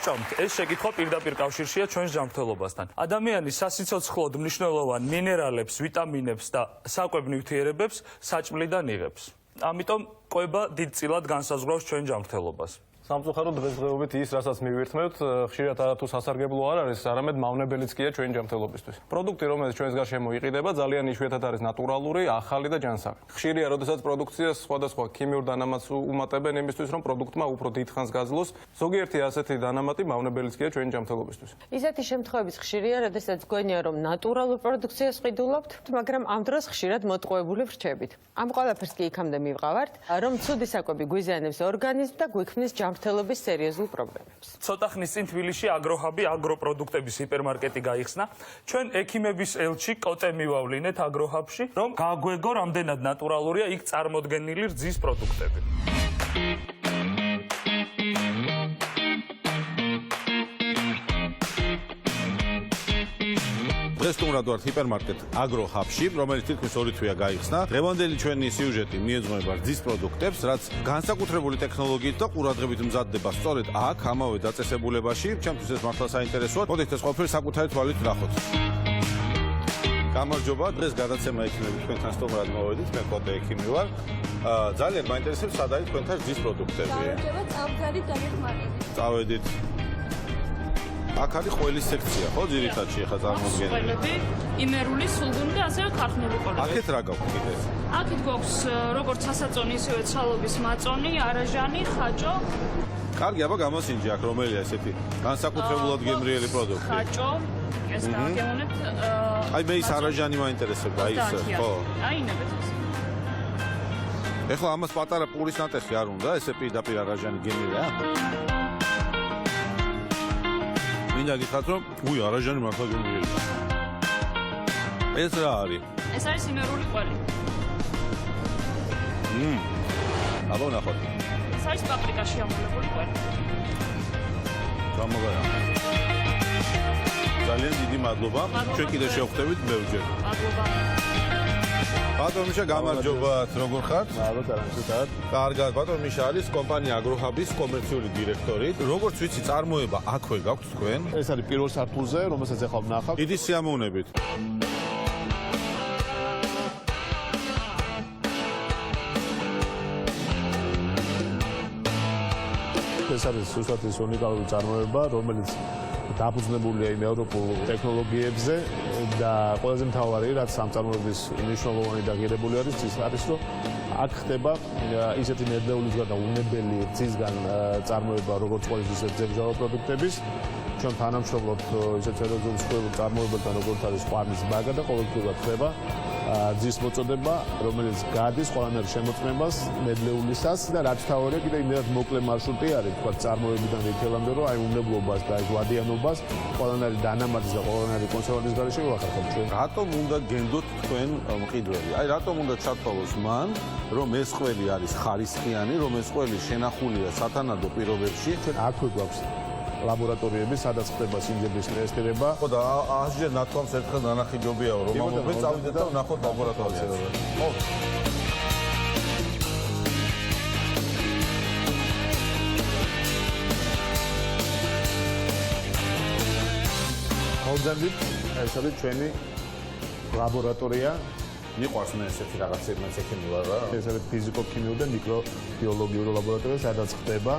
მოგესწრაფთ, ეს შეკითხვა პირდაპირ კავშირშია ჩვენს ჯანმრთელობასთან. ადამიანის სასიცოცხლოდ მნიშვნელოვან მინერალებს, ვიტამინებს და საკვებ ნივთიერებებს საჭმლიდან იღებს. ამიტომ კვება დიდწილად განსაზღვრავს ჩვენ ჯანმრთელობას. სამწუხაროდ დღესდღეობით ის, რასაც მივირთმევთ, ხშირად თუ სასარგებლო არ არის, არამედ მავნებელიც კი ჩვენი ჯანმრთელობისთვის. პროდუქტი, რომელიც ჩვენს გარშემო იყიდება, ძალიან იშვიათად არის ნატურალური, ახალი და ჯანსაღი. ხშირია, როდესაც პროდუქციას სხვადასხვა ქიმიურ დანამატს უმატებენ იმისთვის, რომ პროდუქტმა უფრო დიდ ხანს გაძლოს. ზოგიერთი ასეთი დანამატი მავნებელიც კი ჩვენი ჯანმრთელობისთვის. ისეთი შემთხვევების ხშირია, როდესაც გვენია, რომ ნატურალურ პროდუქციას ყიდულობთ, მაგრამ ამ დროს ხშირად მოტყუებული ვრჩებით. ამ ყველაფერს კი იქამდე მივყავართ, რომ ცუდი საკვები გვიზიანებს ორგანიზმს და გვიქმნის ჯანმრთელობის სერიოზულ პრობლემებს. ცოტა ხნის წინ თბილისში აგროჰაბი აგროპროდუქტების ჰიპერმარკეტი გაიხსნა. ჩვენ ექიმების ელჩი კოტე მივავლინეთ აგროჰაბში, რომ გაგვეგო რამდენად ნატურალურია იქ წარმოდგენილი რძის პროდუქტები. დღეს სტუმრად ვართ ჰიპერმარკეტ აგროჰაბში, რომელიც თითქმის 2 თვეა გაიხსნა. დღევანდელი ჩვენი სიუჟეტი მიეძღვნება რძის პროდუქტებს, რაც განსაკუთრებული ტექნოლოგიით და ყურადღებით მზადდება სწორედ აქ, ამავე დაწესებულებაში. ჩემთვის ეს მართლა საინტერესოა. მოდით ეს ყველაფერი საკუთარი თვალით ვნახოთ. გამარჯობა, დღეს გადაცემა ექიმები თქვენთან სტუმრად მოვედით, მე კოტე ექიმი ვარ. ძალიან მაინტერესებს სად არის თქვენთან რძის პროდუქტები. გამარჯობა, წავდარით დაგეხმარებით. წავედით. აქ არის ყველის სექცია, ხო, ძირითადში ახლა წარმოდგენილი. ყველები, იმერული, სულგუნი და ასევე ქარხნული ყველები. აქეთ რა გაქვს კიდე? აქეთ გვაქვს როგორც სასაწონი, ისევე ცალობის მაწონი, არაჟანი, ხაჭო. კარგი, აბა გამოსინჯი აქ რომელია ესეთი განსაკუთრებულად გემრიელი პროდუქტი. ხაჭო, ეს გაგემონეთ. აი მე ის არაჟანი მაინტერესებდა, აი ეს, ხო. აი ნებეთ ეს. ეხლა ამას პატარა პურის ნატეხი არ უნდა, ესე პირდაპირ არაჟანი გემრიელია? მინდა გითხრათ, რომ არაჟანი მართლა გემრიელია. ეს რა არის? ეს არის იმერული ყველი. აბა ვნახოთ. ეს არის პაპრიკაში ამოვლებული ყველი. გამოგაა. ძალიან დიდი მადლობა. ჩვენ კიდე შევხვდებით ბევრჯერ. მადლობა. ბატონ მიშა, გამარჯობათ, როგორ ხართ? მადლობა, კარგად, ბატონ მიშა არის კომპანია აგროჰაბის კომერციული დირექტორი. როგორც ვიცი, წარმოება აქვე გაქვთ თქვენ? ეს არის პირველ სართულზე, რომელსაც ახლა ვნახავთ. დიდი სიამოვნებით. ეს არის ზუსტად ის უნიკალური წარმოება, რომელიც დაფუძნებულია იმ ევროპულ ტექნოლოგიებზე და ყველაზე მთავარი, რაც ამ წარმოების მნიშვნელოვანი და ღირებული არის, ის არის, რომ აქ ხდება ისეთი ნედლეულისგან და უნებელი რძისგან წარმოება, როგორც ყველის ისეთ ძეგლჟავო პროდუქტების. ჩვენ თანამშრომლობთ ისეთ სერიოზულ მსხვერპლ წარმოებებთან, როგორც არის ყვარლის ბაგა და ყოველდღიურად ხდება რძის მოწოდება, რომელიც გადის ყველანაირ შემოწმებას ნედლეულისას და რაც თავია კიდე იმდენად მოკლე მარშრუტი არის, თქვა წარმოებიდან რითელამდე, რომ აი უნებლობას და ეს ვადიანობას ყველანაირი დანამატის და ყველანაირი კონსერვატის გარეშე ვახერხებთ ჩვენ. რატომ უნდა გენდოთ თქვენ მყიდველი? აი რატომ უნდა ჩათვალოს მან, რომ ეს ყველი არის ხარისხიანი, რომ ეს ყველი შენახულია სათანადო პირობებში? ჩვენ აქვე გვაქვს ლაბორატორიები, სადაც ხდება სიმძებლის ტესტირება. ხო და 100-ჯერ ნათქვამს ერთხელ ნანახი ჯობიაო, რომ ამობე წავიდეთ და ვნახოთ ლაბორატორიაზე. ხო. მოგზაურობთ, ეს არის ჩვენი ლაბორატორია. მიყვარს მე ესეთი რაღაცებიც ექიმი ვარ რა. ეს არის ფიზიკო-ქიმიური და მიკრობიოლოგიური ლაბორატორია, სადაც ხდება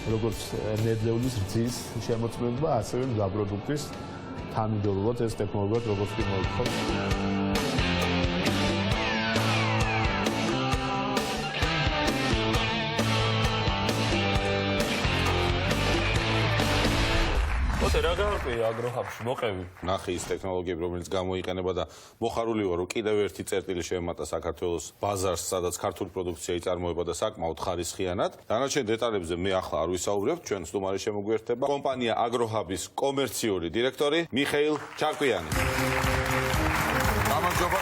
როგორც ნედლეულის რძის შემოწმება, ასევე მზაპროდუქტის თანმიმდევრულად ეს ტექნოლოგია როგორც კი მოიხსნა. რა გაარკვია აგროჰაბში მოყევი? ნახე ის ტექნოლოგიები, რომელიც გამოიყენება და მოხარული ვარ, რომ კიდევ ერთი წერტილი შევემატა საქართველოს ბაზარს, სადაც ქართული პროდუქცია იწარმოება და საკმაოდ ხარისხიანად. დანარჩენ დეტალებზე მე ახლა არ ვისაუბრებ, ჩვენ სტუმარი შემოგვიერთება კომპანია აგროჰაბის კომერციული დირექტორი მიხეილ ჩარკვიანი. გამარჯობა.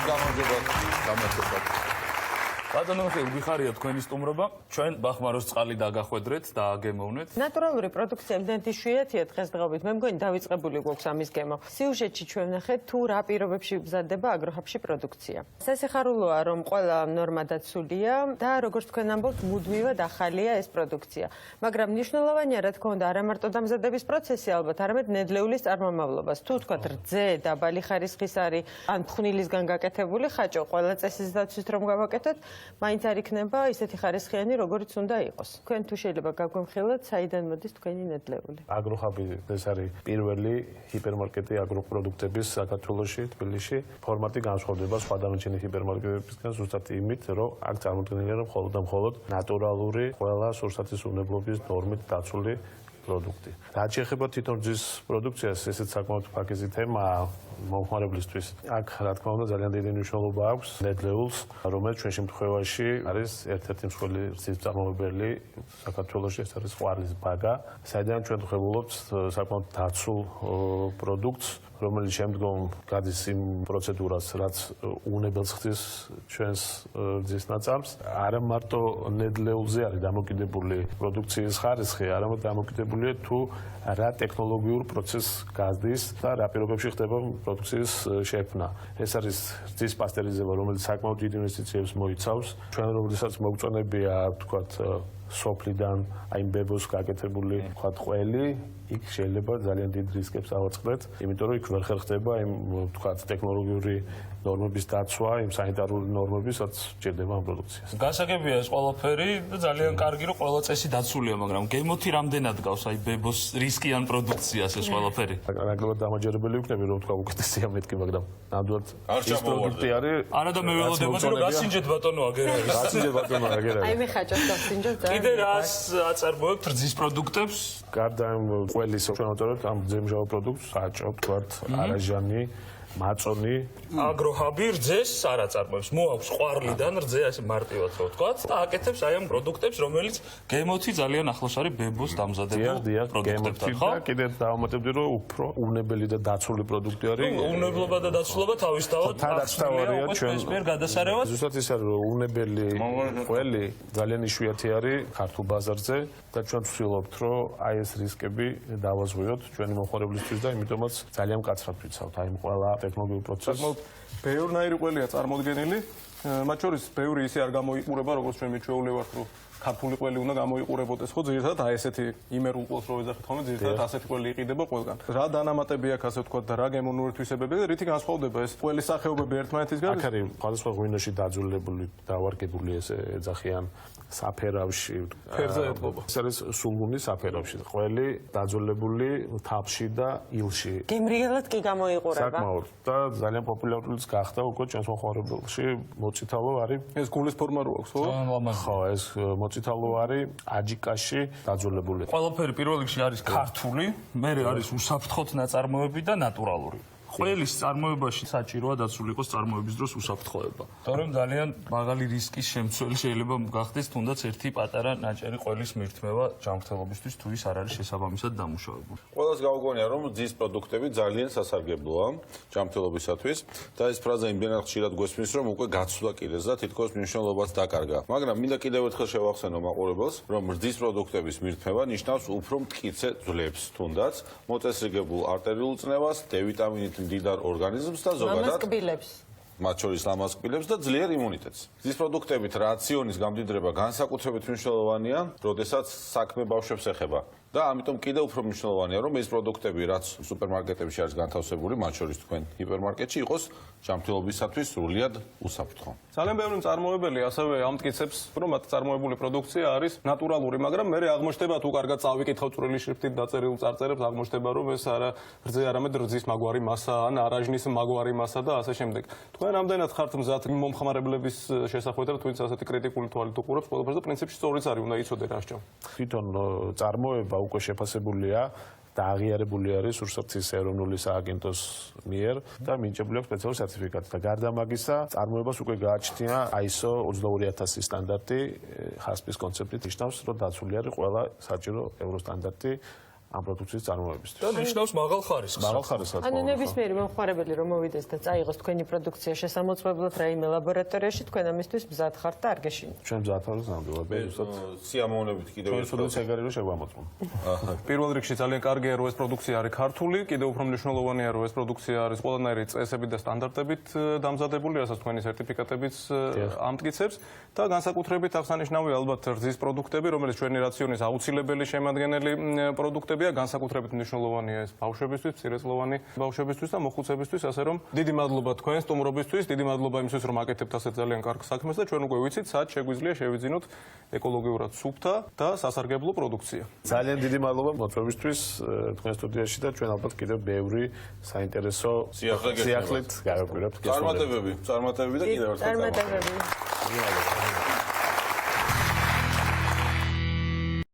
ბატონო მიხეილ, გიხარია თქვენი სტუმრობა. ჩვენ ბახმაროს წყალი დაგახვედრეთ და აგემოვნეთ. ნატურალური პროდუქცია იმდენად იშვიათია დღესდღეობით. მე მგონი დავიწყებული გვაქვს ამის გემო. სიუჟეტში ჩვენ ვნახეთ თუ რა პირობებში იბზარდება აგროჰაბში პროდუქცია. სასიხარულოა რომ ყველა ნორმა დაცულია და როგორც თქვენ ამბობთ, მუდმივად ახალია ეს პროდუქცია. მაგრამ მნიშვნელოვანია რა თქმა უნდა არა მარტო დამზადების პროცესი ალბათ, არამედ ნედლეულის წარმომავლობას. თუ თქვა რძე დაბალი ხარისხის არის ან ფხვნილისგან გაკეთებული ხაჭო, ყველა წესის დაცვით რომ გავაკეთოთ, მაინც არ იქნება ისეთი ხარისხიანი, როგორიც უნდა იყოს. თქვენ თუ შეიძლება გაგვემხილოთ, საიდან მოდის თქვენი ნედლეული? აგროჰაბი ეს არის პირველი ჰიპერმარკეტი აგროპროდუქტების საქართველოში, თბილისში. ფორმატი განსხვავდება სხვა დანარჩენი ჰიპერმარკეტებისგან ზუსტად იმით, რომ აქ წარმოდგენილია რომ მხოლოდ და მხოლოდ ნატურალური, ყველა სურსათის უნებლობის ნორმით დაცული პროდუქტი. რაც შეეხება თვითონ ძის პროდუქციას, ესეც საკმაოდ ფაქიზი თემაა მომხმარებლისთვის. აქ რა თქმა უნდა ძალიან დიდი მნიშვნელობა აქვს ნედლეულს, რომელიც ჩვენ შემთხვევაში არის ერთ-ერთი მსხვილი რძის მწარმოებელი საქართველოში, ეს არის ყვარლის ბაგა, საიდან ჩვენ ვხებულობთ საკმაოდ დაცულ პროდუქტს, რომელიც შემდგომ გადის იმ პროცედურას, რაც უნებელს ხდის ჩვენს რძის ნაწამს. არა მარტო ნედლეულზე არის დამოკიდებული პროდუქციის ხარისხი, არამედ დამოკიდებულია თუ რა ტექნოლოგიურ პროცესს გაზდის და რა პირობებში ხდება პროდუქციის შექმნა. ეს არის რძის პასტერიზება, რომელიც საკმაოდ დიდ ინვესტიციებს მოიცავს. ჩვენ როდესაც მოგწონებია, ვთქვათ, სოფლიდან აი ბებოს გაკეთებული, ვთქვათ, ყველი, იქ შეიძლება ძალიან დიდ რისკებს ავაწყდეთ, იმიტომ რომ იქ ვერ ხერხდება იმ, ვთქვათ, ტექნოლოგიური ნორმების დაცვა, იმ სანიტარული ნორმების, რაც სჭირდება ამ პროდუქციას. გასაგებია ეს ყველაფერი და ძალიან კარგი რომ ყველა წესი დაცულია, მაგრამ გემოთი რამდენად გავს აი ბებოს რისკიან პროდუქციას ეს ყველაფერი? ნაკლებად დამაჯერებელი ვიქნები, რომ თქვა უკეთესია მეთქი, მაგრამ ნამდვილად ის პროდუქტი არის. არა და მე ველოდებოდი რომ გასინჯეთ ბატონო აგერ არის. გასინჯეთ ბატონო აგერ არის. აი მე ხაჭოს გასინჯოთ და კიდე რას აწარმოებთ რძის პროდუქტებს? გარდა ამ ყველის ჩვენ ვწერთ ამ ძემჟავა პროდუქტს, საჭო, ვთქვათ, არაჟანი, მაწონი. აგროჰაბი რძეს არ აწარმოებს. მოაქვს ყვარლიდან რძე ასე მარტივად რო ვთქვათ და აკეთებს აი ამ პროდუქტებს, რომელიც გემოთი ძალიან ახლოს არის ბებოს დამზადებულ პროდუქტებთან, ხო? და კიდევ დავამატებდი, რომ უფრო უნებელი და დაცული პროდუქტი არის. უნებლობა და დაცულობა თავისთავად თავარია ჩვენ მიერ გადასარევად. ზუსტად ის არის, რომ უნებელი ყველი ძალიან იშვიათი არის ქართულ ბაზარზე და ჩვენ ვცდილობთ, რომ აი ეს რისკები დავაზღვიოთ ჩვენი მომხმარებლისთვის და იმიტომაც ძალიან მკაცრად ვიცავთ აი ყველა ტექნოლოგიურ პროცესს. ბევრნაირი ყველია წარმოდგენილი, მათ შორის ბევრი ისე არ გამოიყურება, როგორც ჩვენ მიჩვეული ვართ, რომ ქართული ყველი უნდა გამოიყურებოდეს, ხო, ძირითადად აი ესეთი იმერულ ყველს რო ეძახით ხოლმე, ძირითადად ასეთი ყველი იყიდება ყველგან. რა დანამატები აქვს, ასე ვთქვათ, და რა გემოვნური თვისებები და რითი განსხვავდება ეს ყველის სახეობები ერთმანეთისგან? აქ არის სხვადასხვა ღვინოში დაძულებული, დავარგებული ესე ეძახიან საფერავში, ფერზე ეთყობა. ეს არის სულგუნი საფერავში, ყველი დაძულებული თაფში და ილში. გემრიელად კი გამოიყურება. საკმაოდ და ძალიან პოპულარული გახდა უკვე ჩვენს მომხმარებელში მოწითალო არის. ეს გულის ფორმა რო აქვს, ხო? ხო, ეს მოწითალო არის აჯიკაში დაძულებული. ყველაფერი პირველ რიგში არის ქართული, მერე არის უსაფრთხოდ ნაწარმოები და ნატურალური. ყველის წარმოებაში საჭიროა დაცული იყოს წარმოების დროს უსაფრთხოება. თორემ ძალიან მაღალი რისკის შემცველი შეიძლება გახდეს თუნდაც ერთი პატარა ნაჭერი ყველის მირთმევა ჯანმრთელობისთვის თუ ის არ არის შესაბამისად დამუშავებული. ყველას გაუგონია რომ ძის პროდუქტები ძალიან სასარგებლოა ჯანმრთელობისათვის და ეს ფრაზა იმდენად ხშირად გვესმის რომ უკვე გაცვლა კიდეც და თითქოს მნიშვნელობაც დაკარგა. მაგრამ მინდა კიდევ ერთხელ შევახსენო მაყურებელს რომ ძის პროდუქტების მირთმევა ნიშნავს უფრო მტკიცე ძვლებს თუნდაც მოწესრიგებულ არტერიულ წნევას, დ-ვიტამინით მდიდარ ორგანიზმს და ზოგადად კბილებს. მათ შორის ლამაზკბილებს და ძლიერ იმუნიტეტს. ძის პროდუქტებით რაციონის გამდიდრება განსაკუთრებით მნიშვნელოვანია, როდესაც საქმე ბავშვებს ეხება. და ამიტომ კიდევ უფრო მნიშვნელოვანია, რომ ეს პროდუქტები, რაც სუპერმარკეტებში არის განთავსებული, მათ შორის თქვენ ჰიპერმარკეტში იყოს ჯანმრთელობისათვის სრულიად უსაფრთხო. ძალიან ბევრი მწარმოებელი ასევე ამტკიცებს, რომ მათ წარმოებული პროდუქცია არის ნატურალური, მაგრამ მე აღმოჩნდება თუ კარგად წავიკითხავ წვრილი შრიფტით დაწერილ წარწერებს, აღმოჩნდება რომ ეს არა რძე, არამედ რძის მაგვარი მასა ან არაჟნის მაგვარი მასა და ასე შემდეგ. თქვენ ამდენად ხართ მზად მომხმარებლების შესახვედრად, თუნდაც ასეთი კრიტიკული თვალით უყურებს ყველაფერს და პრინციპში სწორიც არის, უნდა იცოდე რა სჯობ. თვითონ წარმოება უკვე შეფასებულია და აღიარებული არის სურსათის ეროვნული სააგენტოს მიერ და მინიჭებული აქვს სპეციალური სერტიფიკატი და გარდა მაგისა წარმოებას უკვე გააჩნია ISO 22000 სტანდარტი ხასპის კონცეფტით ნიშნავს რომ დაცული არის ყველა საჭირო ევროსტანდარტი ამ პროდუქციის წარმოებისთვის. და ნიშნავს მაღალ ხარისხს. მაღალ ხარისხს. ანუ ნებისმიერი მომხმარებელი რომ მოვიდეს და წაიღოს თქვენი პროდუქცია შესამოწმებლად რაიმე ლაბორატორიაში, თქვენ ამისთვის მზად ხართ და არ გეშინით. ჩვენ მზად ვართ ნამდვილად. ზუსტად სიამოვნებით კიდევ ჩვენ ერთხელ. სულ ეგარი რომ შეგვამოწმო. პირველ რიგში ძალიან კარგია რომ ეს პროდუქცია არის ქართული, კიდევ უფრო მნიშვნელოვანია რომ ეს პროდუქცია არის ყველანაირი წესებით და სტანდარტებით დამზადებული, რასაც თქვენი სერტიფიკატებიც ამტკიცებს და განსაკუთრებით აღსანიშნავია ალბათ რძის პროდუქტები, რომელიც ჩვენი რაციონის აუცილებელი შემადგენელი პროდუქტებია, განსაკუთრებით მნიშვნელოვანია ეს ბავშვებისთვის, მცირეწლოვანი ბავშვებისთვის და მოხუცებისთვის, ასე რომ დიდი მადლობა თქვენ სტუმრობისთვის, დიდი მადლობა იმისთვის რომ აკეთებთ ასე ძალიან კარგ საქმეს და ჩვენ უკვე ვიცით, სად შეგვიძლია შევიძინოთ ეკოლოგიურად სუფთა და სასარგებლო პროდუქცია. ძალიან დიდი მადლობა მოწვევისთვის თქვენ სტუდიაში და ჩვენ ალბათ კიდევ ბევრი საინტერესო სიახლით გავაგვირებთ. წარმატებები და კიდევ ერთხელ წარმატებები.